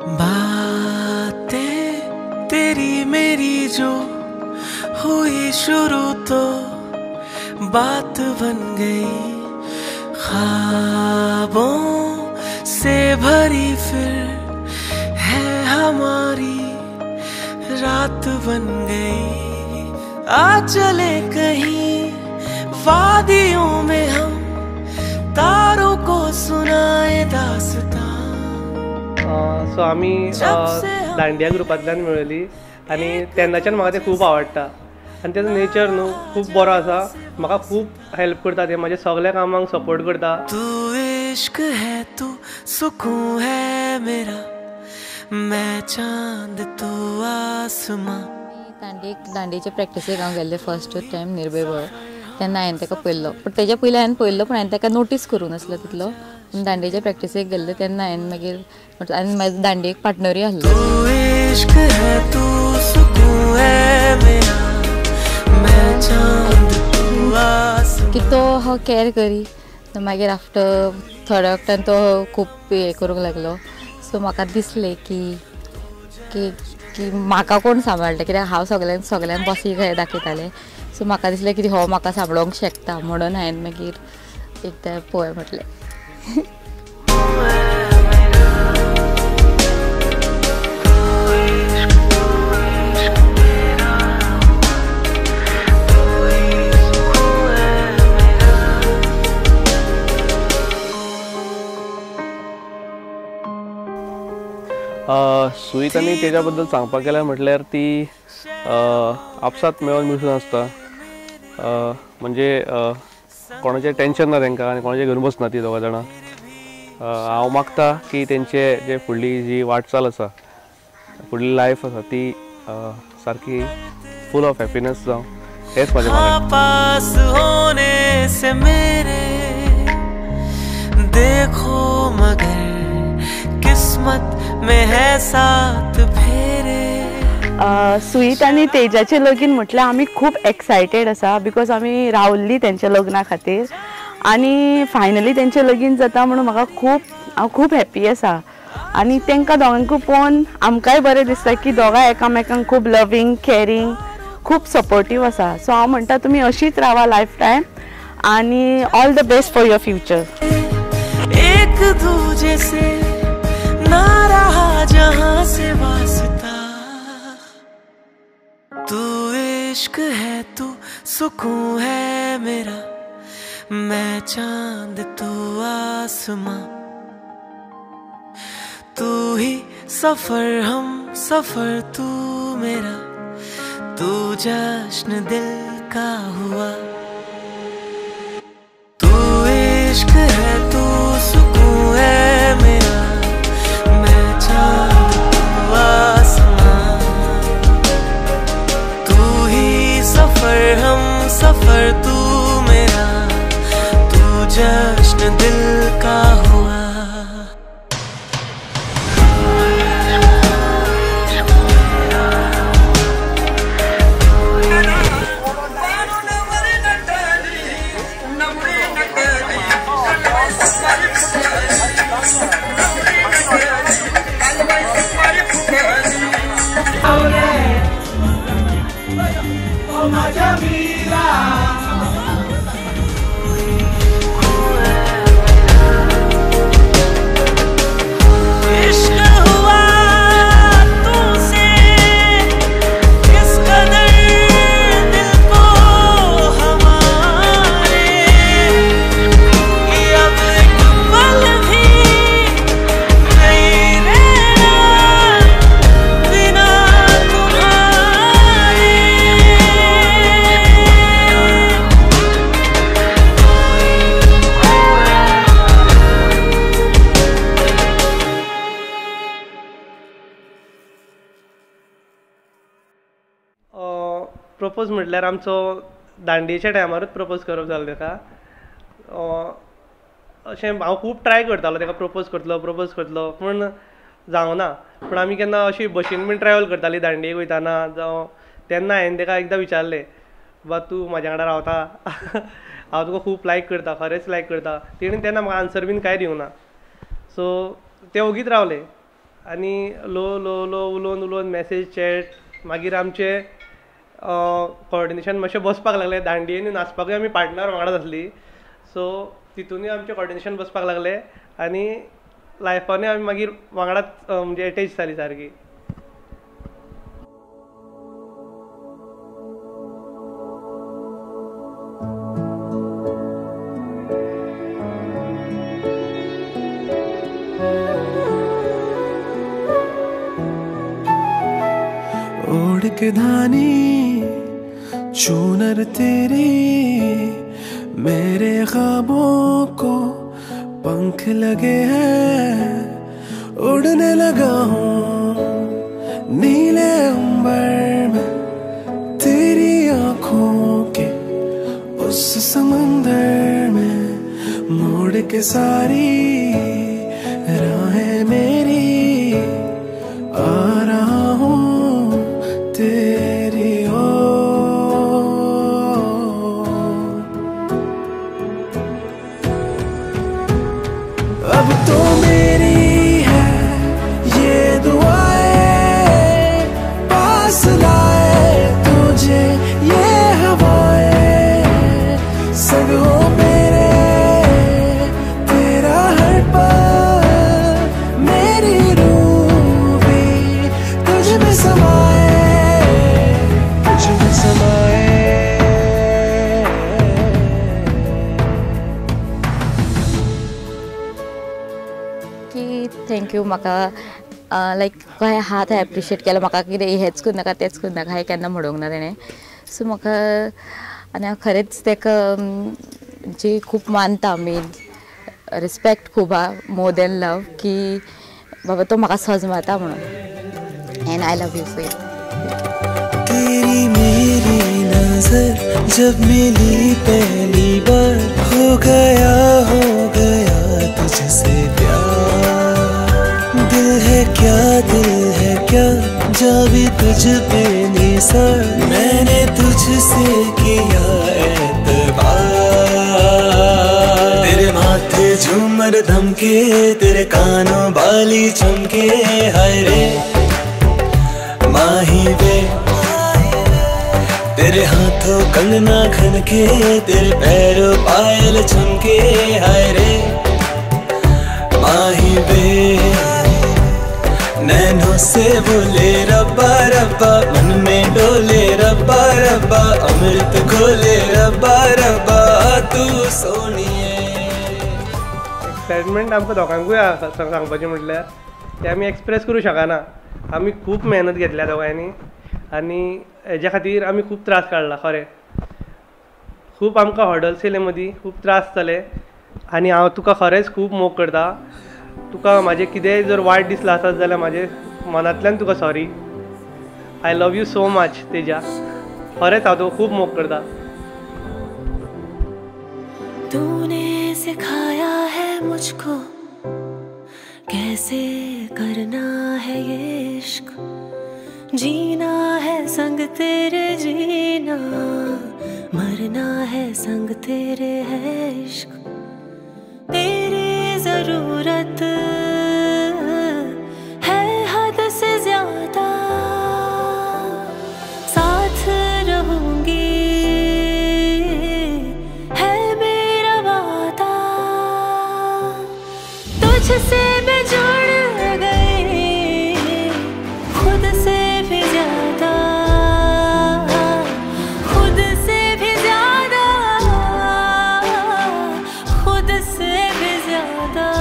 बातें तेरी मेरी जो हुई शुरू तो बात बन गई, ख्वाबों से भरी फिर है हमारी रात बन गई। आ चले कहीं वादियों में हम, तारों को सुनाए दास्तां। सो आम्ही दांडिया ग्रुपांतल्यान मेळ्ळी आनी तेन्नाच्यान म्हाका तें खूब आवडटा आनी तेजो नेचर न्हू खूब बरो आसा, म्हाका खूब हेल्प करता, ते म्हाज्या सगळ्या कामांक सपोर्ट करता। तू इश्क है तू सुकून है मेरा, मैं चांद तू आसमां। दांडीचे प्रॅक्टिसेक हांव गेल्ले फर्स्ट टायम निर्भय तेन्ना हांवें ताका पळयल्लो, पण तेज्या पयलीं हांवें पळयल्लो पण हांवें ताका नोटीस करूं नासलो तितलो। दांडेच्या प्रॅक्टिसेक गेल्ले तेन्ना हांवें मागीर आनी म्हाजो दांडेक पार्टनरूय आसलो। तू इश्क है तू सुकून है मेरा, मैं चांद तू आसमां। की तो हांव कॅर करी, मागीर आफ्टर थोड्या वक्तान तो खूब हें करूंक लागलो। सो म्हाका दिसलें की की की म्हाका कोण सांबाळटा, कित्याक हांव सगल्यांक बसी दाखयतालें। सो म्हाका दिसलें की हो म्हाका सांबाळोंक शकता, म्हणून हांवें मागीर एकदां पळय म्हटलें। सुईत आनी तेज्या बद्दल सांगपाक गेल्यार म्हटल्यार ती आपसात मेळून मिसळून आसता, म्हणजे कोणाचें टेंशन ना तांकां आनी कोणाचें घेवन बसना ती दोगां जाणां। हांव मागता की तेंचे जे फुडली जी वाटचाल आसा, फुडली लायफ आसा ती सारकी फूल ऑफ हॅपिनेस जावं, हेच म्हाजें मागणें। पास होने से मेरे देखो मगर किस्मत में है साथ फेरे। सुईत आनी तेजाचें लगीन म्हटल्यार आमी खूब एक्सायटेड आसा, बिकॉज आमी रावल्लीं तेंच्या लग्ना खातीर आनी फायनली तेंचें लगीन जाता म्हणून हांव खूब हॅप्पी आसा। आनी तांकां दोगांकूय पळोवन आमकांय बरें दिसता की दोगांय एकामेकांक खूब लवींग केरींग खूब सपोर्टीव आसा। सो हांव म्हणटा तुमी अशीच रावा लायफ टायम आनी all the best for your future. एक दूजे से ना रहा जहां से वास्ता, तू इश्क है तू सुकून है मेरा, मैं चांद तू आसमां। तू ही सफर हम सफर तू मेरा, तू जश्न दिल का हुआ। तू इश्क है तू सुकून है मेरा, मैं चांद तू आसमां। तू ही सफर हम सफर तू मेरा, तू जश्न दिल का हुआ। प्रपोज म्हटल्यार आमचो दांडेच्या टायमारूच प्रपोज करप जालो ताका। अशें हांव खूब ट्राय करतालो ताका प्रपोज करतलो पूण जावना। पूण आमी केन्ना अशी बशीन बीन ट्रॅवल करतालीं दांडेक वयताना जावं, तेन्ना हांवें ताका एकदां विचारलें, बा तूं म्हाज्या वांगडा रावता? हांव तुका खूब लायक करता, खरेंच लायक करता। तेणें तेन्ना म्हाका आन्सर बीन कांय दिवंक ना। सो ते ओगीच रावले आनी लो लो लो उलोवन उलोवन मॅसेज चॅट मागीर आमचे कॉर्डिनेशन मातशें बसपाक लागलें. दांडियेनी नाचपाकूय आमी पार्टनर वांगडाच आसली, सो तितूनय आमचें कॉर्डिनेशन बसपाक लागलें आनी लायफानूय आमी मागीर वांगडाच म्हणजे एटॅच जाली सारकी. ओढ़ के धानी चूनर तेरी मेरे ख्वाबों को पंख लगे हैं, उड़ने लगा हूँ नीले अंबर में तेरी आँखों के उस समंदर में, मोड़ के सारी राहें मेरी आ रहा हूँ तेरी ओर. अब तो मेरी है ये दुआएं, पास लाए तुझे ये हवाएं, संग हो मेरे तेरा हर पल, मेरी रूह भी तुझ में समाए, तुझ में समाए. की थँक्यू म्हाका लायक कशें आहा तें एप्रिशिएट केलें. म्हाका कितें हेच करूं नाका तेच करूं नाका हें केन्ना म्हणूंक ना तेणें. सो म्हाका आनी हांव खरेंच ताका जी खूब मानता. आमी रिस्पेक्ट खूब आहा मोर देन लव, की बाबा तो म्हाका सजमाता म्हणून. And I love you so. तेरी मेरी नजर जब मिली पहली बार, हो गया तुझसे प्यार. दिल है क्या जा भी तुझ पे निसार, मैंने तुझसे किया एतबार. तेरे माथे झूमर धमके, तेरे कानों बाली चमके, हाय रे माही वे. तेरे हाथों कंगना खनके, तेरे पैरों पायल चमके, हाय रे माही वे. नैनों से बोले रब्बा रब्बा, मन में डोले रब्बा रब्बा, अमृत घोले रब्बा रब्बा तू सोनिये. एक्सायटमेंट आमकां दोगांकूय सांगपाचें म्हटल्यार तें आमी एक्सप्रेस करूं शकना. आमी खूब मेहनत घेतल्या दोगांयनी आनी हेज्या खातीर आमी खूब त्रास काडला. खरें खूब आमकां हॉर्डल्स येयले मदीं, खूब त्रास जाले आनी हांव तुका खरेंच खूब मोग करता. तुका म्हाजें कितेंय जर वायट दिसलें आसत जाल्यार म्हाजे मनांतल्यान तुका sorry. I love you so much Teja. खरेंच हांव तुका खूब मोग करता. तूने सिखाया है मुझको कैसे करना है ये इश्क, जीना है संग तेरे जीना, मरना है संग तेरे है इश्क. तेरी जरूरत है हद से ज्यादा, साथ रहूंगी है मेरा वादा. तुझसे मैं जुड़ गई खुद से भी ज्यादा, खुद से भी ज्यादा, खुद से भी ज्यादा.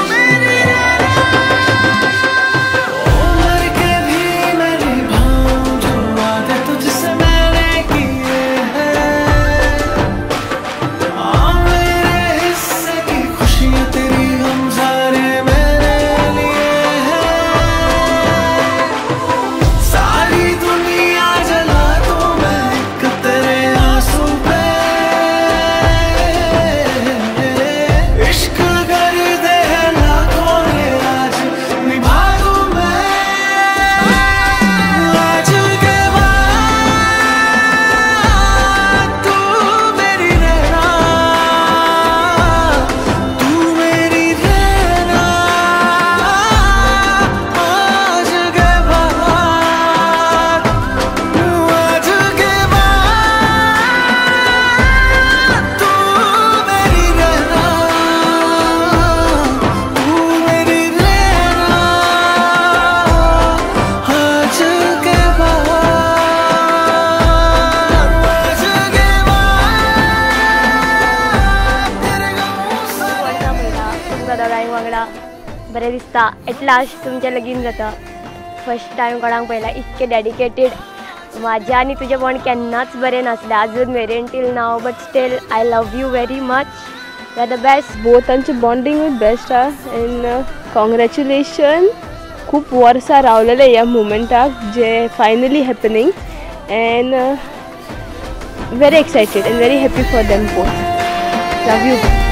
मेरी दोगांय वांगडा बरें दिसता. एट लास्ट तुमचें लगीन जाता. फर्स्ट टायम कोणाक पळयला इतके डेडिकेटेड. माझे आनी तुजें बॉन्ड केन्नाच बरें नासलें आजून मेरेन टील नाव. But still I love you very much. You are the best. बोथांचें बॉन्डिंगूच बेस्ट आहा. And congratulation. खूब वर्सां रावलेले ह्या मुमेंटाक जे finally happening. And very excited and very happy for them both. Love you.